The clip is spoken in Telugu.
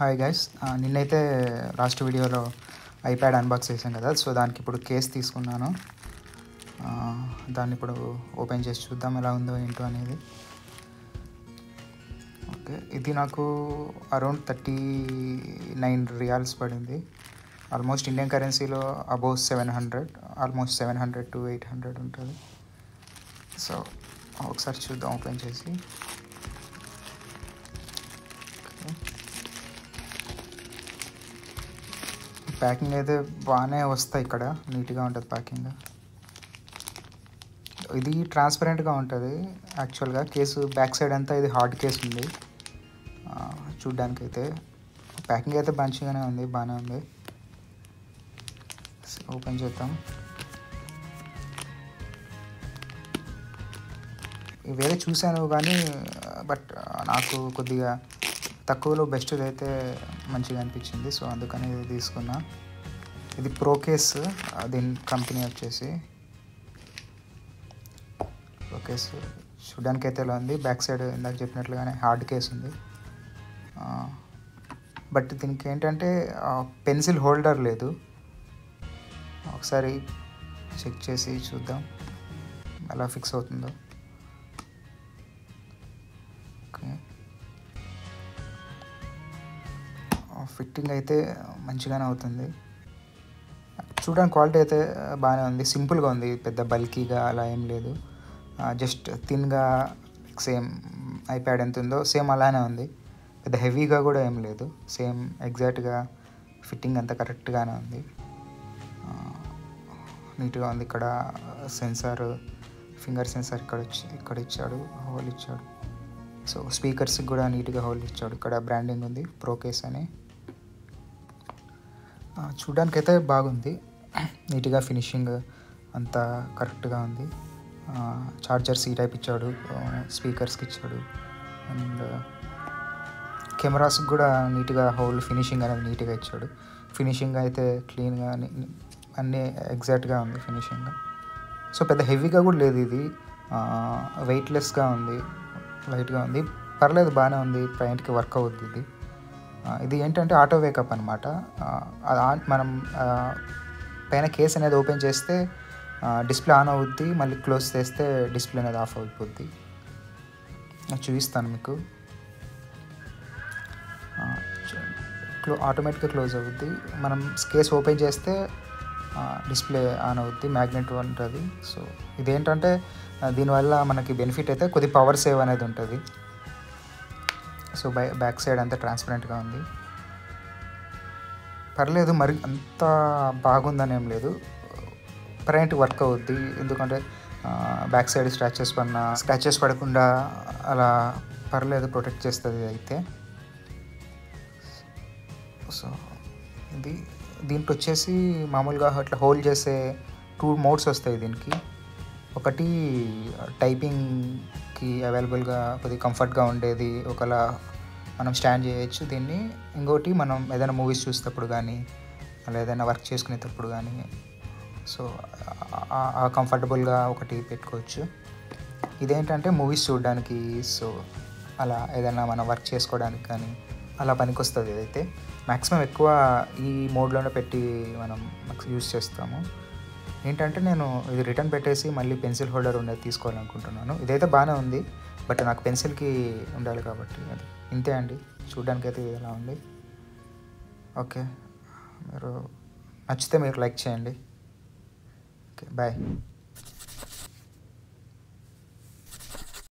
హాయ్ గైస్, నిన్నైతే లాస్ట్ వీడియోలో ఐప్యాడ్ అన్బాక్స్ చేశాం కదా. సో దానికి ఇప్పుడు కేస్ తీసుకున్నాను. దాన్ని ఇప్పుడు ఓపెన్ చేసి చూద్దాం ఎలా ఉందో ఏంటో అనేది. ఓకే, ఇది నాకు అరౌండ్ 39 రియాల్స్ పడింది. ఆల్మోస్ట్ ఇండియన్ కరెన్సీలో అబౌవ్ 700, ఆల్మోస్ట్ 700 to 800 ఉంటుంది. సో ఒకసారి చూద్దాం ఓపెన్ చేసి. ప్యాకింగ్ అయితే బాగానే వస్తాయి, ఇక్కడ నీట్గా ఉంటుంది ప్యాకింగ్. ఇది ట్రాన్స్పరెంట్గా ఉంటుంది యాక్చువల్గా. కేసు బ్యాక్ సైడ్ అంతా ఇది హార్డ్ కేస్ ఉంది. చూడ్డానికి అయితే ప్యాకింగ్ అయితే మంచిగానే ఉంది, బాగానే ఉంది. ఓపెన్ చేద్దాం. వేరే చూశాను కానీ బట్ నాకు కొద్దిగా తక్కువలో బెస్ట్ అయితే మంచిగా అనిపించింది. సో అందుకని ఇది తీసుకున్నా. ఇది ప్రో కేస్, దీని కంపెనీ వచ్చేసి ప్రో కేస్. చూడడానికి అయితే ఇలా ఉంది. బ్యాక్ సైడ్ ఇందాక చెప్పినట్లుగానే హార్డ్ కేస్ ఉంది. బట్ దీనికి ఏంటంటే పెన్సిల్ హోల్డర్ లేదు. ఒకసారి చెక్ చేసి చూద్దాం ఎలా ఫిక్స్ అవుతుందో. ఓకే, ఫిట్టింగ్ అయితే మంచిగానే అవుతుంది. చూడడానికి క్వాలిటీ అయితే బాగానే ఉంది, సింపుల్గా ఉంది, పెద్ద బల్కీగా అలా ఏం లేదు. జస్ట్ థిన్గా సేమ్ ఐప్యాడ్ ఎంత ఉందో సేమ్ అలానే ఉంది. పెద్ద హెవీగా కూడా ఏం లేదు, సేమ్ ఎగ్జాక్ట్గా ఫిట్టింగ్ అంతా కరెక్ట్గానే ఉంది. నీట్గా ఉంది. ఇక్కడ సెన్సార్, ఫింగర్ సెన్సార్ ఇక్కడ ఇచ్చాడు, హోల్ ఇచ్చాడు. సో స్పీకర్స్కి కూడా నీట్గా హోల్ ఇచ్చాడు. ఇక్కడ బ్రాండింగ్ ఉంది ప్రో కేస్ అని. చూడడానికి అయితే బాగుంది, నీట్గా ఫినిషింగ్ అంతా కరెక్ట్గా ఉంది. చార్జర్స్ ఈ టైప్ ఇచ్చాడు, స్పీకర్స్కి ఇచ్చాడు. అండ్ కెమెరాస్కి కూడా నీట్గా హోల్ ఫినిషింగ్ అనేది నీట్గా ఇచ్చాడు. ఫినిషింగ్ అయితే క్లీన్గా అన్నీ ఎగ్జాక్ట్గా ఉంది ఫినిషింగ్. సో పెద్ద హెవీగా కూడా లేదు, ఇది వెయిట్లెస్గా ఉంది, లైట్గా ఉంది, పర్లేదు, బాగానే ఉంది. క్లయింట్కి వర్క్ అవుద్ది ఇది. ఇది ఏంటంటే ఆటో వేకప్ అనమాట. మనం పైన కేస్ అనేది ఓపెన్ చేస్తే డిస్ప్లే ఆన్ అవుద్ది, మళ్ళీ క్లోజ్ చేస్తే డిస్ప్లే అనేది ఆఫ్ అయిపోద్ది. చూపిస్తాను మీకు. ఆటోమేటిక్గా క్లోజ్ అవుద్ది. మనం కేస్ ఓపెన్ చేస్తే డిస్ప్లే ఆన్ అవుద్ది, మ్యాగ్నెట్ ఉంటుంది. సో ఇదేంటంటే దీనివల్ల మనకి బెనిఫిట్ అయితే కొద్ది పవర్ సేవ్ అనేది ఉంటుంది. సో బ్యాక్ సైడ్ అంతా ట్రాన్స్పరెంట్గా ఉంది, పర్లేదు, మరి అంత బాగుందని ఏం లేదు. కరెంట్ వర్క్ అవుద్ది, ఎందుకంటే బ్యాక్ సైడ్ స్క్రాచెస్ పడకుండా అలా పర్లేదు, ప్రొటెక్ట్ చేస్తుంది అయితే. సో దీంట్లో వచ్చేసి మామూలుగా అట్లా హోల్డ్ చేసే 2 మోడ్స్ వస్తాయి దీనికి. ఒకటి టైపింగ్కి అవైలబుల్గా కొద్దిగా కంఫర్ట్గా ఉండేది, ఒకలా మనం స్టాండ్ చేయొచ్చు దీన్ని. ఇంకోటి మనం ఏదైనా మూవీస్ చూసేటప్పుడు కానీ అలా ఏదైనా వర్క్ చేసుకునేటప్పుడు కానీ, సో కంఫర్టబుల్గా ఒకటి పెట్టుకోవచ్చు. ఇదేంటంటే మూవీస్ చూడడానికి, సో అలా ఏదైనా మనం వర్క్ చేసుకోవడానికి కానీ అలా పనికొస్తుంది. ఇదైతే మ్యాక్సిమం ఎక్కువ ఈ మోడ్లోనే పెట్టి మనం యూస్ చేస్తాము. ఏంటంటే నేను ఇది రిటర్న్ పెట్టేసి మళ్ళీ పెన్సిల్ హోల్డర్ ఉండేది తీసుకోవాలనుకుంటున్నాను. ఇదైతే బాగానే ఉంది, బట్ నాకు పెన్సిల్కి ఉండాలి కాబట్టి అది ఇంతే అండి. చూడడానికి అయితే ఇలా ఉంది. ఓకే, మీరు నచ్చితే మీరు లైక్ చేయండి. Okay, bye.